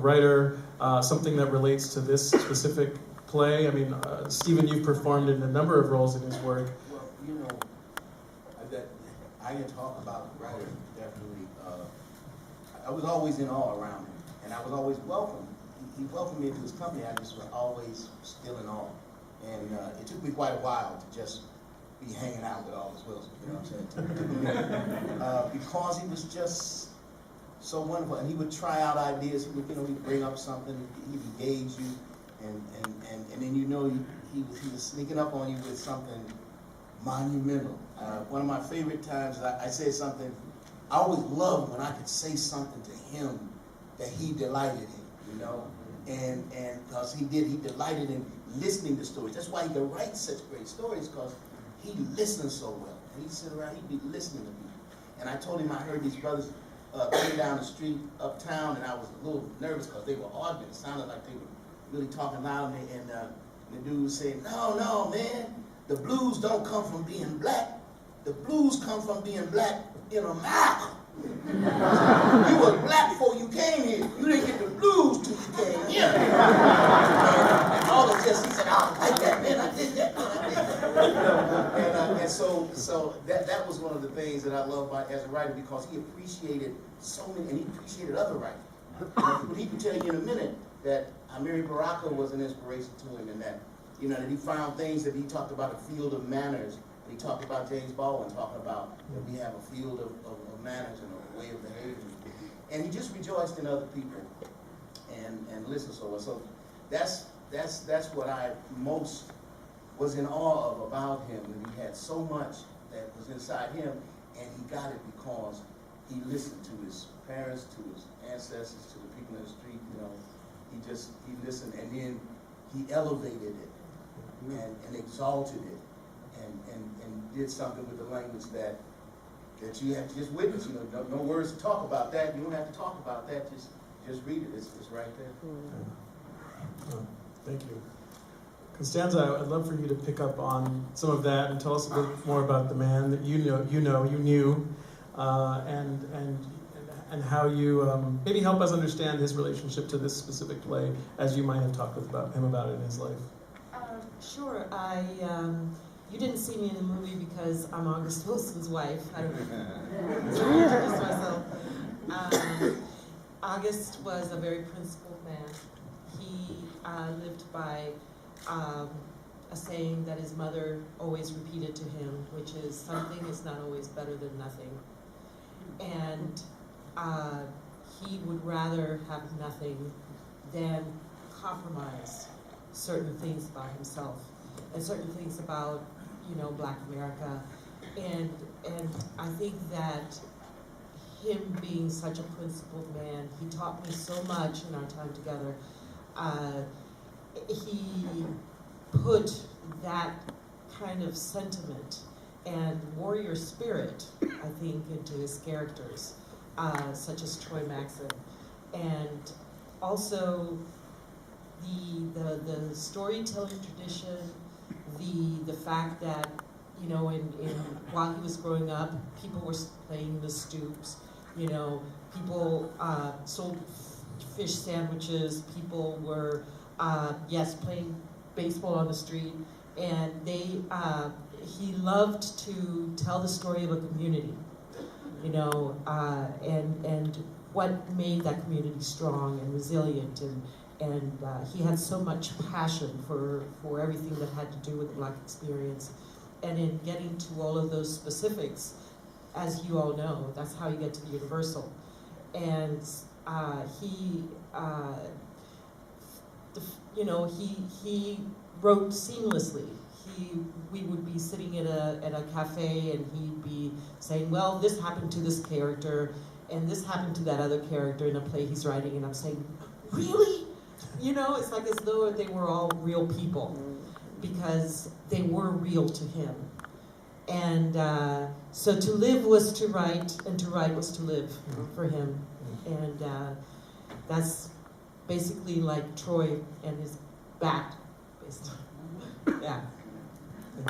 writer, something that relates to this specific play? I mean, Stephen, you've performed in a number of roles in his work. Well, you know, I can talk about writer, definitely. I was always in awe around him, and I was always welcome. He welcomed me into his company. I just was always still in awe. And it took me quite a while to just be hanging out with all his Wilson, you know what I'm saying? Because he was just so wonderful, and he would try out ideas. He would, he'd bring up something, he'd engage you, and then he was sneaking up on you with something monumental. One of my favorite times, I said something. I always loved when I could say something to him that he delighted in, and because he delighted in listening to stories. That's why he could write such great stories, because he listened so well. And he'd sit around, he'd be listening to people. And I told him I heard these brothers coming down the street uptown, and I was a little nervous because they were arguing. It sounded like they were really talking loud, and the dude was saying, no, man, the blues don't come from being black. The blues come from being black in America. You were black before you came here. You didn't get the blues till you came here. And all of this, he said, I like that, man, I did that, man, I did that. And so that was one of the things that I love as a writer, because he appreciated so many, and he appreciated other writers. But he can tell you in a minute that Amiri Baraka was an inspiration to him, and that, that he found things that he talked about, a field of manners. He talked about James Baldwin, talking about that we have a field of manners and a way of behaving. And he just rejoiced in other people and listened so well. So that's what I most was in awe of about him. And he had so much that was inside him, and he got it because he listened to his parents, to his ancestors, to the people in the street. He listened, and then he elevated it and exalted it. And did something with the language that you have to just witness. No words to talk about that. You don't have to talk about that. Just read it. It's right there. Oh, thank you, Costanza. I'd love for you to pick up on some of that and tell us a bit more about the man that you knew, and how you maybe help us understand his relationship to this specific play, as you might have talked about him about it in his life. Sure. You didn't see me in the movie because I'm August Wilson's wife. I don't introduce myself. August was a very principled man. He lived by a saying that his mother always repeated to him, which is, something is not always better than nothing. And he would rather have nothing than compromise certain things about himself and certain things about Black America, and I think that him being such a principled man, he taught me so much in our time together. He put that kind of sentiment and warrior spirit, I think, into his characters, such as Troy Maxon, and also the storytelling tradition. The fact that, while he was growing up, people were playing the stoops, people sold fish sandwiches, people were, playing baseball on the street, and he loved to tell the story of a community, and what made that community strong and resilient, and he had so much passion for everything that had to do with the Black experience. And in getting to all of those specifics, as you all know, that's how you get to the universal. And he wrote seamlessly. We would be sitting at a cafe, and he'd be saying, well, this happened to this character, and this happened to that other character in a play he's writing, and I'm saying, really? It's like as though they were all real people, because they were real to him. And so to live was to write, and to write was to live for him. And that's basically like Troy and his bat, basically. Yeah.